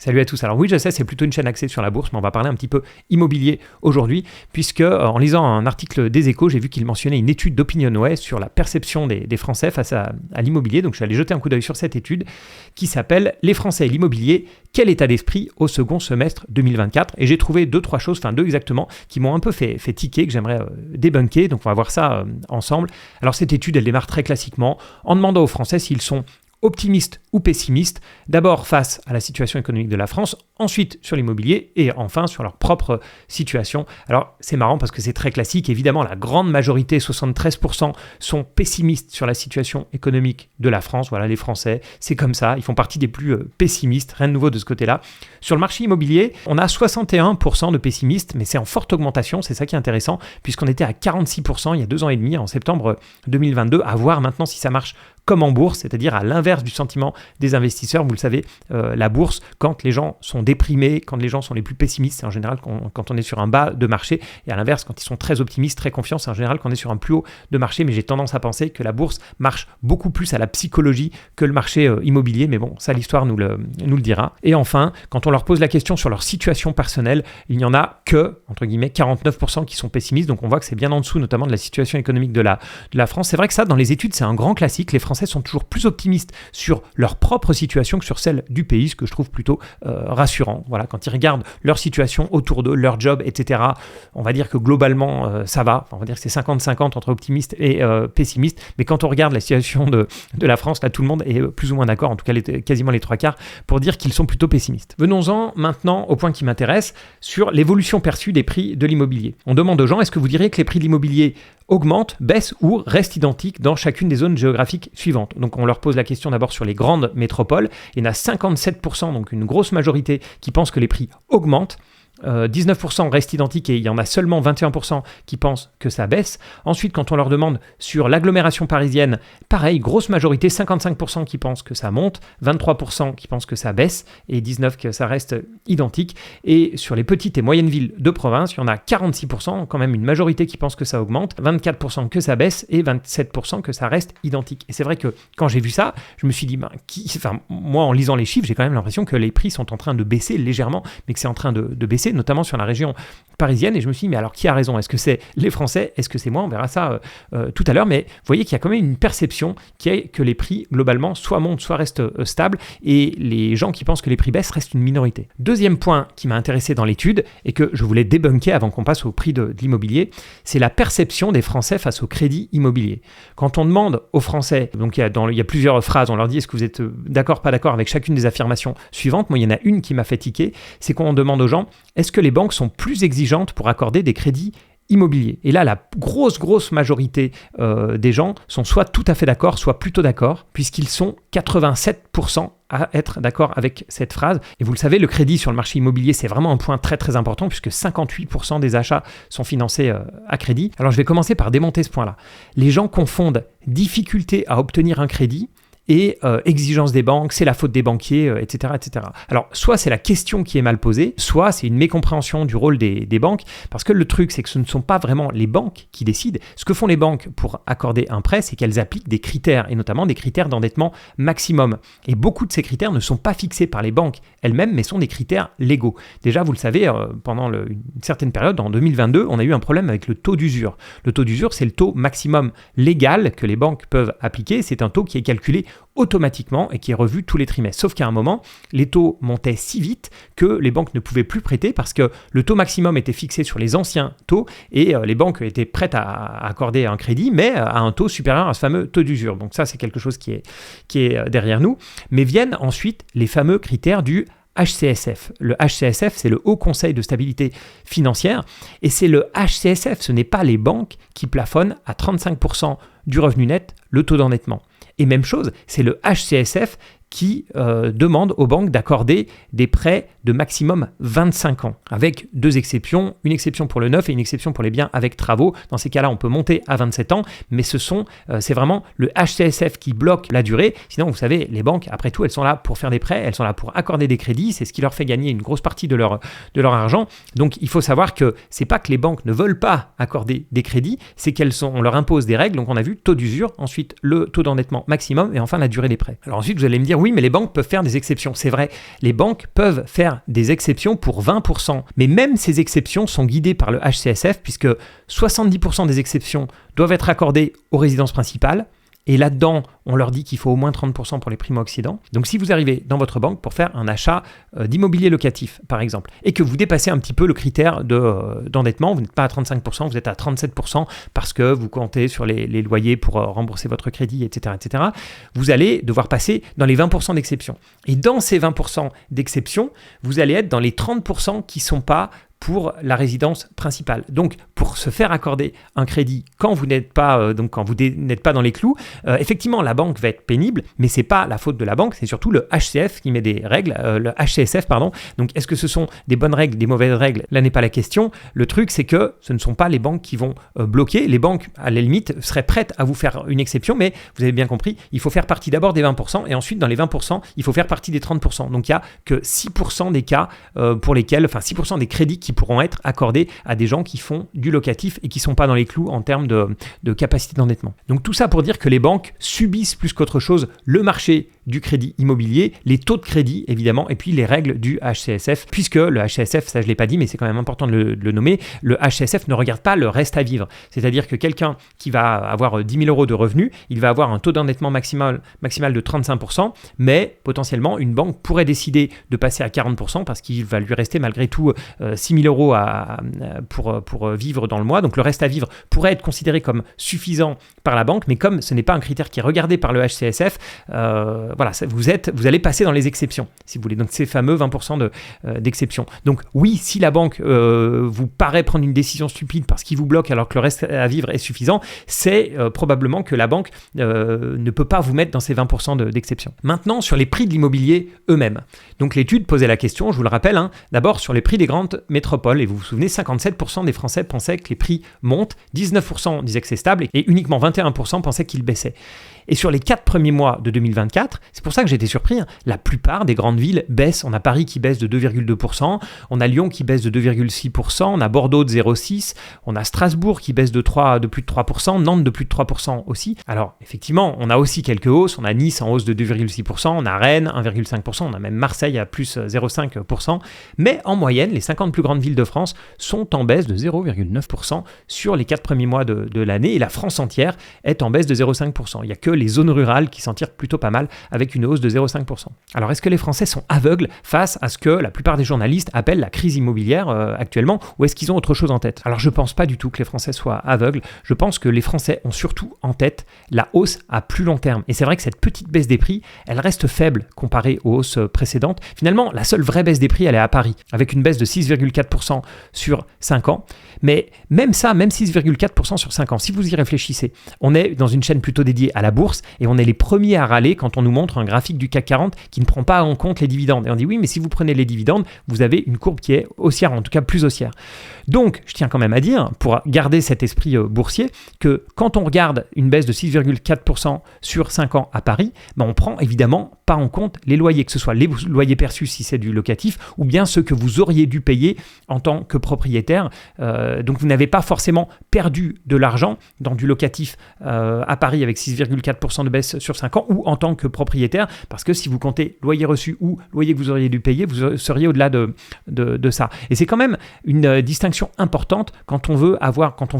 Salut à tous. Alors oui, je sais, c'est plutôt une chaîne axée sur la bourse, mais on va parler un petit peu immobilier aujourd'hui, puisque en lisant un article des Échos, j'ai vu qu'il mentionnait une étude d'Opinionway sur la perception des Français face à l'immobilier. Donc je suis allé jeter un coup d'œil sur cette étude qui s'appelle « Les Français et l'immobilier, quel état d'esprit au second semestre 2024 ?» Et j'ai trouvé deux exactement, qui m'ont un peu fait tiquer, que j'aimerais débunker. Donc on va voir ça ensemble. Alors cette étude, elle démarre très classiquement en demandant aux Français s'ils sont optimiste ou pessimiste, d'abord face à la situation économique de la France, ensuite sur l'immobilier et enfin sur leur propre situation. Alors c'est marrant parce que c'est très classique, évidemment la grande majorité, 73%, sont pessimistes sur la situation économique de la France. Voilà, les Français, c'est comme ça, ils font partie des plus pessimistes, rien de nouveau de ce côté-là. Sur le marché immobilier, on a 61% de pessimistes, mais c'est en forte augmentation, c'est ça qui est intéressant, puisqu'on était à 46% il y a 2 ans et demi, en septembre 2022, à voir maintenant si ça marche comme en bourse, c'est-à-dire à l'inverse du sentiment des investisseurs. Vous le savez, la bourse, quand les gens sont déprimés, quand les gens sont les plus pessimistes, c'est en général quand on est sur un bas de marché, et à l'inverse, quand ils sont très optimistes, très confiants, c'est en général quand on est sur un plus haut de marché, mais j'ai tendance à penser que la bourse marche beaucoup plus à la psychologie que le marché immobilier, mais bon, ça l'histoire nous le dira. Et enfin, quand on leur pose la question sur leur situation personnelle, il n'y en a que, entre guillemets, 49% qui sont pessimistes, donc on voit que c'est bien en dessous notamment de la situation économique de la France. C'est vrai que ça, dans les études, c'est un grand classique. Les Français sont toujours plus optimistes sur leur propre situation que sur celle du pays, ce que je trouve plutôt rassurant. Voilà, quand ils regardent leur situation autour d'eux, leur job, etc., on va dire que globalement, ça va. Enfin, on va dire que c'est 50-50 entre optimistes et pessimistes. Mais quand on regarde la situation de la France, là, tout le monde est plus ou moins d'accord, en tout cas quasiment les 3/4, pour dire qu'ils sont plutôt pessimistes. Venons-en maintenant au point qui m'intéresse, sur l'évolution perçue des prix de l'immobilier. On demande aux gens, est-ce que vous diriez que les prix de l'immobilier augmentent, baissent ou restent identiques dans chacune des zones géographiques suivantes? Donc on leur pose la question d'abord sur les grandes métropoles. Il y en a 57%, donc une grosse majorité, qui pensent que les prix augmentent. 19% restent identiques et il y en a seulement 21% qui pensent que ça baisse. Ensuite, quand on leur demande sur l'agglomération parisienne, pareil, grosse majorité, 55% qui pensent que ça monte, 23% qui pensent que ça baisse et 19% que ça reste identique. Et sur les petites et moyennes villes de province, il y en a 46%, quand même une majorité qui pense que ça augmente, 24% que ça baisse et 27% que ça reste identique. Et c'est vrai que quand j'ai vu ça, je me suis dit, moi en lisant les chiffres, j'ai quand même l'impression que les prix sont en train de baisser légèrement, mais que c'est en train de baisser, notamment sur la région parisienne, et je me suis dit, mais alors qui a raison? Est-ce que c'est les Français? Est-ce que c'est moi? On verra ça tout à l'heure, mais vous voyez qu'il y a quand même une perception qui est que les prix, globalement, soit montent, soit restent stables, et les gens qui pensent que les prix baissent restent une minorité. Deuxième point qui m'a intéressé dans l'étude, et que je voulais débunker avant qu'on passe au prix de l'immobilier, c'est la perception des Français face au crédit immobilier. Quand on demande aux Français, donc il y a plusieurs phrases, on leur dit, est-ce que vous êtes d'accord, pas d'accord avec chacune des affirmations suivantes? Moi, il y en a une qui m'a fait tiquer, c'est qu'on demande aux gens, est-ce que les banques sont plus exigeantes pour accorder des crédits immobiliers? Et là, la grosse majorité des gens sont soit tout à fait d'accord, soit plutôt d'accord, puisqu'ils sont 87% à être d'accord avec cette phrase. Et vous le savez, le crédit sur le marché immobilier, c'est vraiment un point très important, puisque 58% des achats sont financés à crédit. Alors je vais commencer par démonter ce point-là. Les gens confondent difficulté à obtenir un crédit et exigence des banques, c'est la faute des banquiers, etc., etc. Alors, soit c'est la question qui est mal posée, soit c'est une mécompréhension du rôle des banques, parce que le truc, c'est que ce ne sont pas vraiment les banques qui décident. Ce que font les banques pour accorder un prêt, c'est qu'elles appliquent des critères, et notamment des critères d'endettement maximum. Et beaucoup de ces critères ne sont pas fixés par les banques elles-mêmes, mais sont des critères légaux. Déjà, vous le savez, pendant une certaine période, en 2022, on a eu un problème avec le taux d'usure. Le taux d'usure, c'est le taux maximum légal que les banques peuvent appliquer. C'est un taux qui est calculé automatiquement et qui est revu tous les trimestres. Sauf qu'à un moment, les taux montaient si vite que les banques ne pouvaient plus prêter parce que le taux maximum était fixé sur les anciens taux et les banques étaient prêtes à accorder un crédit, mais à un taux supérieur à ce fameux taux d'usure. Donc ça, c'est quelque chose qui est derrière nous. Mais viennent ensuite les fameux critères du HCSF. Le HCSF, c'est le Haut Conseil de stabilité financière et c'est le HCSF, ce n'est pas les banques qui plafonnent à 35% du revenu net le taux d'endettement. Et même chose, c'est le HCSF qui demande aux banques d'accorder des prêts de maximum 25 ans, avec 2 exceptions, une exception pour le neuf et une exception pour les biens avec travaux. Dans ces cas-là, on peut monter à 27 ans, mais c'est vraiment le HCSF qui bloque la durée. Sinon, vous savez, les banques, après tout, elles sont là pour faire des prêts, elles sont là pour accorder des crédits, c'est ce qui leur fait gagner une grosse partie de leur argent. Donc, il faut savoir que c'est pas que les banques ne veulent pas accorder des crédits, c'est on leur impose des règles. Donc, on a vu taux d'usure, ensuite le taux d'endettement maximum et enfin la durée des prêts. Alors ensuite, vous allez me dire, dire oui, mais les banques peuvent faire des exceptions. C'est vrai, les banques peuvent faire des exceptions pour 20%, mais même ces exceptions sont guidées par le HCSF puisque 70% des exceptions doivent être accordées aux résidences principales. Et là-dedans, on leur dit qu'il faut au moins 30% pour les primo-accédants. Donc si vous arrivez dans votre banque pour faire un achat d'immobilier locatif, par exemple, et que vous dépassez un petit peu le critère d'endettement, vous n'êtes pas à 35%, vous êtes à 37% parce que vous comptez sur les loyers pour rembourser votre crédit, etc., vous allez devoir passer dans les 20% d'exception. Et dans ces 20% d'exception, vous allez être dans les 30% qui ne sont pas pour la résidence principale. Donc, pour se faire accorder un crédit quand vous n'êtes pas, n'êtes pas dans les clous, effectivement, la banque va être pénible, mais c'est pas la faute de la banque, c'est surtout le HCF qui met des règles, le HCSF, pardon. Donc, est-ce que ce sont des bonnes règles, des mauvaises règles? Là n'est pas la question. Le truc, c'est que ce ne sont pas les banques qui vont bloquer. Les banques, à la limite, seraient prêtes à vous faire une exception, mais vous avez bien compris, il faut faire partie d'abord des 20%, et ensuite, dans les 20%, il faut faire partie des 30%. Donc, il n'y a que 6% des cas pour lesquels, 6% des crédits qui pourront être accordés à des gens qui font du locatif et qui ne sont pas dans les clous en termes de capacité d'endettement. Donc tout ça pour dire que les banques subissent plus qu'autre chose le marché du crédit immobilier, les taux de crédit évidemment, et puis les règles du HCSF, puisque le HCSF, ça je ne l'ai pas dit, mais c'est quand même important de le nommer, le HCSF ne regarde pas le reste à vivre. C'est-à-dire que quelqu'un qui va avoir 10 000 euros de revenus, il va avoir un taux d'endettement maximal de 35%, mais potentiellement une banque pourrait décider de passer à 40% parce qu'il va lui rester malgré tout 6 000 euros pour vivre dans le mois. Donc le reste à vivre pourrait être considéré comme suffisant par la banque, mais comme ce n'est pas un critère qui est regardé par le HCSF, vous allez passer dans les exceptions, si vous voulez. Donc ces fameux 20% d'exception. Donc oui, si la banque vous paraît prendre une décision stupide parce qu'il vous bloque alors que le reste à vivre est suffisant, c'est probablement que la banque ne peut pas vous mettre dans ces 20% d'exception. Maintenant, sur les prix de l'immobilier eux-mêmes. Donc l'étude posait la question, je vous le rappelle, d'abord sur les prix des grandes métropoles. Et vous vous souvenez, 57% des Français pensaient que les prix montent, 19% disaient que c'est stable et uniquement 21% pensaient qu'ils baissaient. Et sur les 4 premiers mois de 2024, c'est pour ça que j'ai été surpris, la plupart des grandes villes baissent. On a Paris qui baisse de 2,2%, on a Lyon qui baisse de 2,6%, on a Bordeaux de 0,6%, on a Strasbourg qui baisse de plus de 3%, Nantes de plus de 3% aussi. Alors effectivement, on a aussi quelques hausses, on a Nice en hausse de 2,6%, on a Rennes 1,5%, on a même Marseille à plus 0,5%, mais en moyenne, les 50 plus grandes villes de France sont en baisse de 0,9% sur les 4 premiers mois de l'année, et la France entière est en baisse de 0,5%. Il n'y a que les zones rurales qui s'en tirent plutôt pas mal avec une hausse de 0,5%. Alors est-ce que les Français sont aveugles face à ce que la plupart des journalistes appellent la crise immobilière actuellement, ou est-ce qu'ils ont autre chose en tête? Alors je pense pas du tout que les Français soient aveugles, je pense que les Français ont surtout en tête la hausse à plus long terme. Et c'est vrai que cette petite baisse des prix, elle reste faible comparée aux hausses précédentes. Finalement, la seule vraie baisse des prix, elle est à Paris, avec une baisse de 6,4% sur 5 ans. Mais même ça, même 6,4% sur 5 ans, si vous y réfléchissez, on est dans une chaîne plutôt dédiée à la bourse et on est les premiers à râler quand on nous montre un graphique du CAC 40 qui ne prend pas en compte les dividendes. Et on dit oui, mais si vous prenez les dividendes, vous avez une courbe qui est haussière, en tout cas plus haussière. Donc, je tiens quand même à dire, pour garder cet esprit boursier, que quand on regarde une baisse de 6,4% sur 5 ans à Paris, on prend évidemment pas en compte les loyers, que ce soit les loyers perçus si c'est du locatif, ou bien ceux que vous auriez dû payer en tant que propriétaire. Donc vous n'avez pas forcément perdu de l'argent dans du locatif à Paris avec 6,4% de baisse sur 5 ans, ou en tant que propriétaire, parce que si vous comptez loyer reçu ou loyer que vous auriez dû payer, vous seriez au-delà de ça. Et c'est quand même une distinction importante quand on veut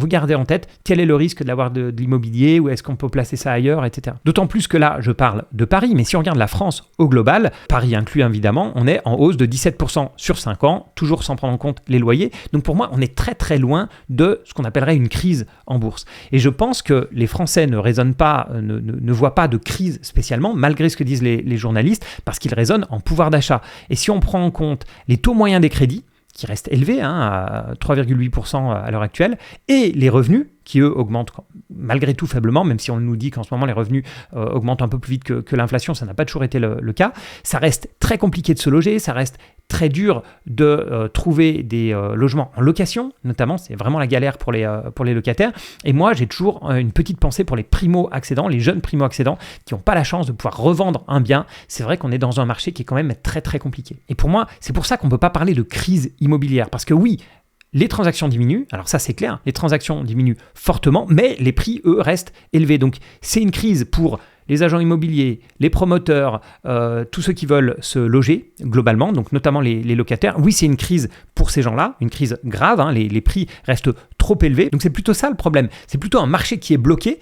garder en tête quel est le risque d'avoir de l'immobilier, ou est-ce qu'on peut placer ça ailleurs, etc. D'autant plus que là, je parle de Paris, mais si on regarde la France au global, Paris inclus évidemment, on est en hausse de 17% sur 5 ans, toujours sans prendre en compte les loyers. Donc pour moi, on est très très loin de ce qu'on appellerait une crise en bourse. Et je pense que les Français ne raisonnent pas, ne voient pas de crise spécialement, malgré ce que disent les journalistes, parce qu'ils raisonnent en pouvoir d'achat. Et si on prend en compte les taux moyens des crédits, qui restent élevés, à 3,8% à l'heure actuelle, et les revenus, qui eux augmentent malgré tout faiblement, même si on nous dit qu'en ce moment les revenus augmentent un peu plus vite que l'inflation, ça n'a pas toujours été le cas. Ça reste très compliqué de se loger, ça reste très dur de trouver des logements en location, notamment, c'est vraiment la galère pour les locataires. Et moi, j'ai toujours une petite pensée pour les primo-accédants, les jeunes primo-accédants qui n'ont pas la chance de pouvoir revendre un bien. C'est vrai qu'on est dans un marché qui est quand même très très compliqué. Et pour moi, c'est pour ça qu'on ne peut pas parler de crise immobilière, parce que oui, les transactions diminuent, alors ça c'est clair, les transactions diminuent fortement, mais les prix, eux, restent élevés. Donc c'est une crise pour les agents immobiliers, les promoteurs, tous ceux qui veulent se loger globalement, donc notamment les locataires. Oui, c'est une crise pour ces gens-là, une crise grave, hein, les prix restent trop élevés. Donc c'est plutôt ça le problème. C'est plutôt un marché qui est bloqué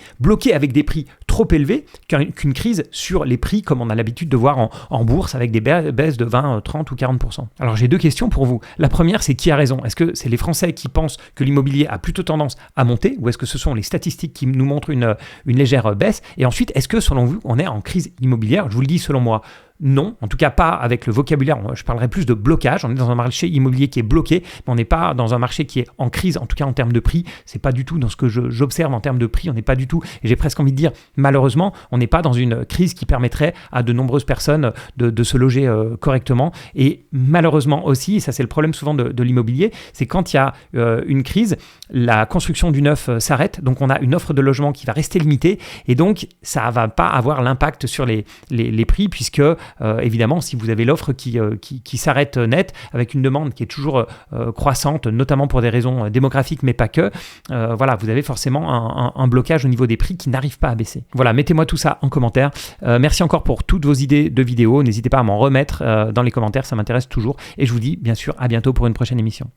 avec des prix trop élevés qu'une crise sur les prix comme on a l'habitude de voir en bourse avec des baisses de 20, 30 ou 40%. Alors j'ai deux questions pour vous. La première, c'est qui a raison? Est-ce que c'est les Français qui pensent que l'immobilier a plutôt tendance à monter ou est-ce que ce sont les statistiques qui nous montrent une légère baisse? Et ensuite, est-ce que selon vous, on est en crise immobilière? Je vous le dis, selon moi, non, en tout cas pas avec le vocabulaire, je parlerai plus de blocage. On est dans un marché immobilier qui est bloqué, mais on n'est pas dans un marché qui est en crise, en tout cas en termes de prix. C'est pas du tout dans ce que j'observe en termes de prix, on n'est pas du tout, et j'ai presque envie de dire malheureusement, on n'est pas dans une crise qui permettrait à de nombreuses personnes de se loger correctement. Et malheureusement aussi, et ça c'est le problème souvent de l'immobilier, c'est quand il y a une crise, la construction du neuf s'arrête, donc on a une offre de logement qui va rester limitée, et donc ça va pas avoir l'impact sur les prix, puisque évidemment, si vous avez l'offre qui s'arrête net, avec une demande qui est toujours croissante, notamment pour des raisons démographiques, mais pas que, voilà, vous avez forcément un blocage au niveau des prix qui n'arrive pas à baisser. Voilà, mettez-moi tout ça en commentaire. Merci encore pour toutes vos idées de vidéos. N'hésitez pas à m'en remettre dans les commentaires, ça m'intéresse toujours. Et je vous dis bien sûr à bientôt pour une prochaine émission.